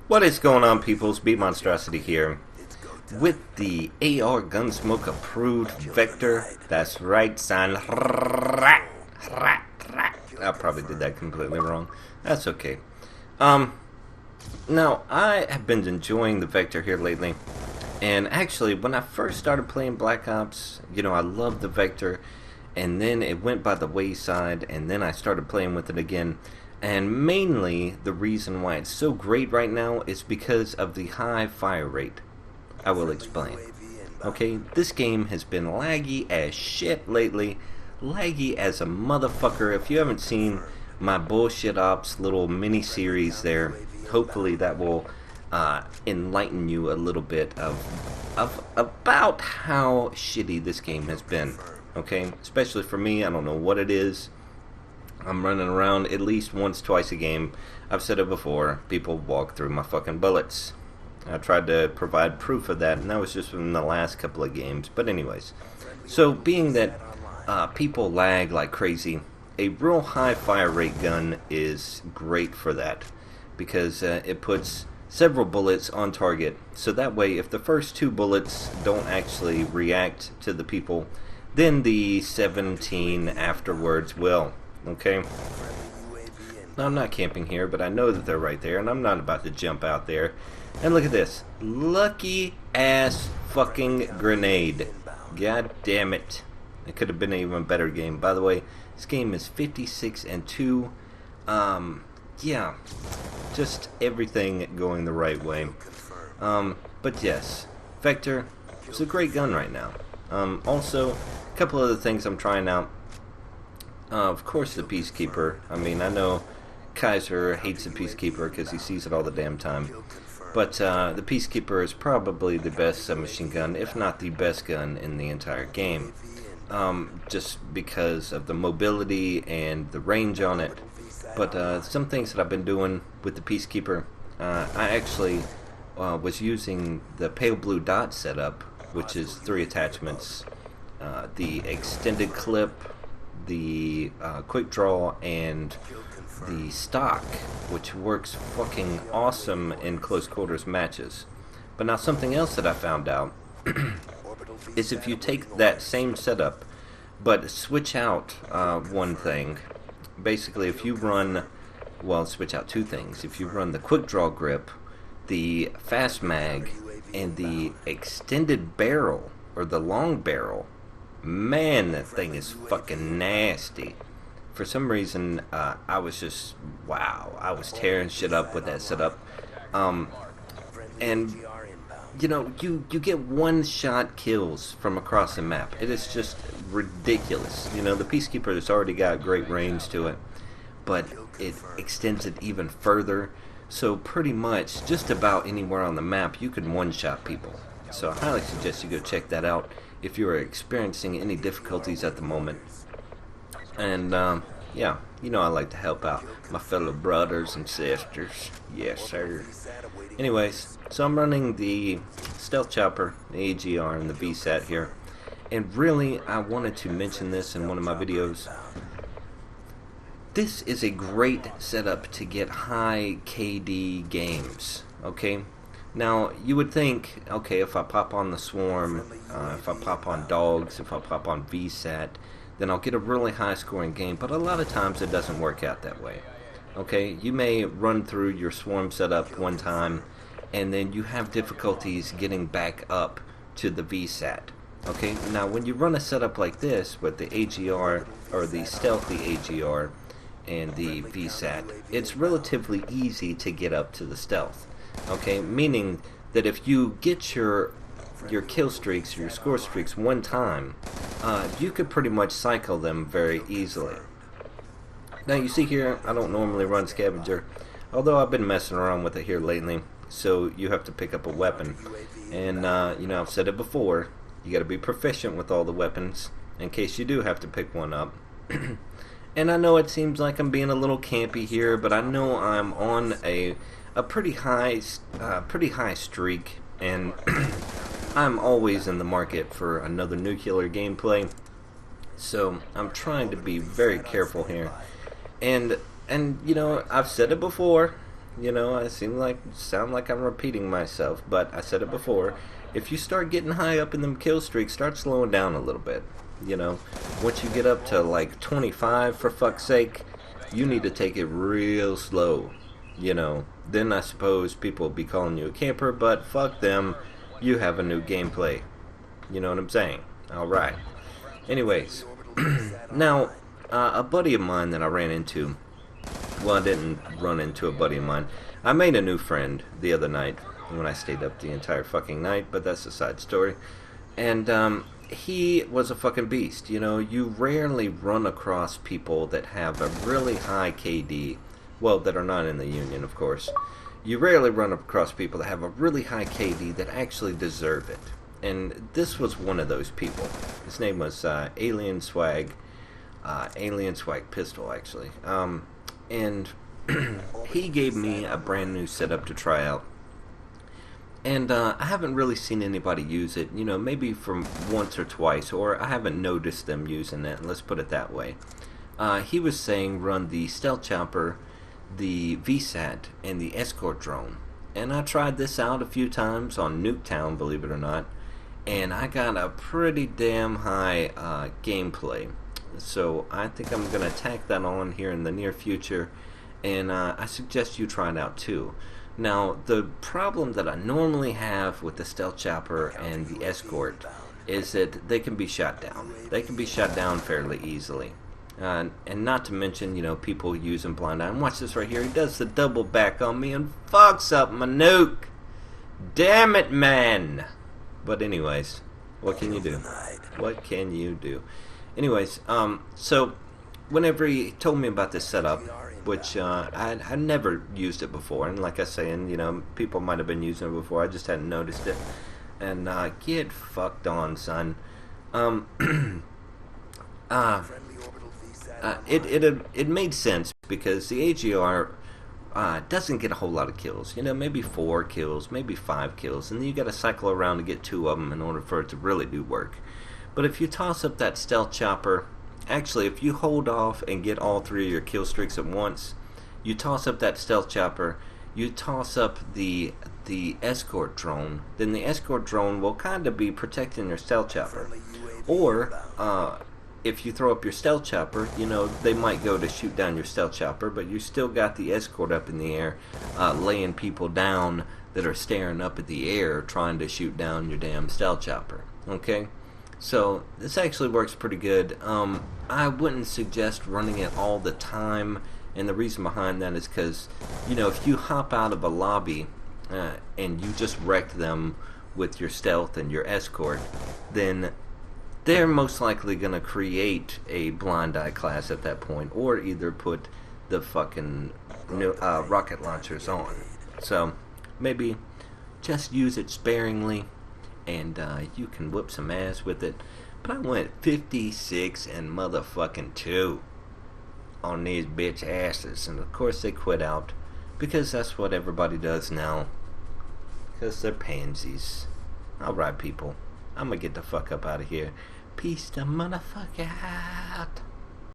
What is going on, people? Speed Monstrosity here with the AR Gunsmoke approved Vector. That's right, son. I probably did that completely wrong. That's okay. Now, I have been enjoying the Vector here lately. And actually, when I first started playing Black Ops, I loved the Vector. And then it went by the wayside, and then I started playing with it again. And mainly, the reason why it's so great right now is because of the high fire rate. I will explain. Okay, this game has been laggy as shit lately. Laggy as a motherfucker. If you haven't seen my Bullshit Ops little mini-series there, hopefully that will enlighten you a little bit of about how shitty this game has been. Okay, especially for me, I don't know what it is. I'm running around at least once, twice a game. I've said it before, people walk through my fucking bullets. I tried to provide proof of that, and that was just from the last couple of games. But anyways, so being that people lag like crazy, a real high fire rate gun is great for that. Because it puts several bullets on target. So that way, if the first two bullets don't actually react to the people, then the 17 afterwards will. Okay? Now, I'm not camping here, but I know that they're right there, and I'm not about to jump out there. And look at this. Lucky ass fucking grenade. God damn it. It could have been an even better game. By the way, this game is 56-2. Yeah. Just everything going the right way. But yes. Vector is a great gun right now. Also, a couple other things I'm trying out. Of course, the Peacekeeper. I mean, I know Kaiser hates the Peacekeeper because he sees it all the damn time. But the Peacekeeper is probably the best submachine gun, if not the best gun in the entire game. Just because of the mobility and the range on it. But some things that I've been doing with the Peacekeeper, I actually was using the pale blue dot setup, which is 3 attachments. The extended clip, the quick draw, and the stock, which works fucking awesome in close quarters matches. But now something else that I found out is if you take that same setup but switch out one thing, basically if you run, well, switch out 2 things. If you run the quick draw grip, the fast mag, and the extended barrel or the long barrel, man, that thing is fucking nasty. For some reason, I was just, wow, I was tearing shit up with that setup. And, you get one-shot kills from across the map. It is just ridiculous. The Peacekeeper has already got great range to it, but it extends it even further. So pretty much, just about anywhere on the map, you can one-shot people. So I highly suggest you go check that out if you are experiencing any difficulties at the moment. And, yeah, I like to help out my fellow brothers and sisters. Yes, sir. Anyways, so I'm running the Stealth Chopper, the AGR, and the VSAT here. And really, I wanted to mention this in one of my videos. This is a great setup to get high KD games, okay? Now, you would think, okay, if I pop on the Swarm, if I pop on Dogs, if I pop on VSAT, then I'll get a really high scoring game, but a lot of times it doesn't work out that way. Okay, you may run through your Swarm setup one time, and then you have difficulties getting back up to the VSAT. Okay, now when you run a setup like this with the AGR, or the stealthy AGR, and the VSAT, it's relatively easy to get up to the stealth. Okay, meaning that if you get your kill streaks or your score streaks one time, you could pretty much cycle them very easily. Now you see here, I don't normally run Scavenger, although I've been messing around with it here lately. So you have to pick up a weapon, and I've said it before, you got to be proficient with all the weapons in case you do have to pick one up. And I know it seems like I'm being a little campy here, but I know I'm on a pretty high streak, and I'm always in the market for another nuclear gameplay. So I'm trying to be very careful here. And I've said it before, You know, I sound like I'm repeating myself, but I said it before. If you start getting high up in them kill streaks, start slowing down a little bit. You know, once you get up to like 25, for fuck's sake, you need to take it real slow. You know, then I suppose people will be calling you a camper, but fuck them. You have a new gameplay. You know what I'm saying? Alright. Anyways, now, a buddy of mine that I ran into, well, I didn't run into a buddy of mine. I made a new friend the other night when I stayed up the entire fucking night, but that's a side story. And, he was a fucking beast. You know, you rarely run across people that have a really high KD. Well, that are not in the Union, of course. You rarely run across people that have a really high KD that actually deserve it. And this was one of those people. His name was Alien Swag Pistol, actually. And he gave me a brand new setup to try out. And I haven't really seen anybody use it, you know, maybe from once or twice, or I haven't noticed them using it, let's put it that way. He was saying run the stealth chopper, the VSAT, and the escort drone. And I tried this out a few times on Nuketown, believe it or not, and I got a pretty damn high gameplay. So I think I'm going to tack that on here in the near future, and I suggest you try it out too. Now, the problem that I normally have with the stealth chopper and the escort is that they can be shot down. They can be shot down fairly easily. And not to mention, you know, people using blind eye. And watch this right here. He does the double back on me and fucks up my nuke. Damn it, man. But anyways, what can you do? What can you do? Anyways, so whenever he told me about this setup, which I never used it before, and like I was saying, you know, people might have been using it before, I just hadn't noticed it. And get fucked on, son. It made sense because the AGR doesn't get a whole lot of kills. You know, maybe 4 kills, maybe 5 kills, and then you got to cycle around to get 2 of them in order for it to really do work. But if you toss up that stealth chopper, actually, if you hold off and get all 3 of your kill streaks at once, you toss up that stealth chopper, you toss up the escort drone, then the escort drone will kind of be protecting your stealth chopper. Or, if you throw up your stealth chopper, you know, they might go to shoot down your stealth chopper, but you still got the escort up in the air, laying people down that are staring up at the air trying to shoot down your damn stealth chopper. Okay? So, this actually works pretty good. I wouldn't suggest running it all the time, and the reason behind that is because, you know, if you hop out of a lobby and you just wreck them with your stealth and your escort, then they're most likely going to create a blind eye class at that point, or either put the fucking rocket launchers on. So, maybe just use it sparingly, and you can whip some ass with it. But I went 56 and motherfucking 2 on these bitch asses, and of course they quit out, because that's what everybody does now, because they're pansies. Alright people, I'm gonna get the fuck up out of here. Peace the motherfucker out.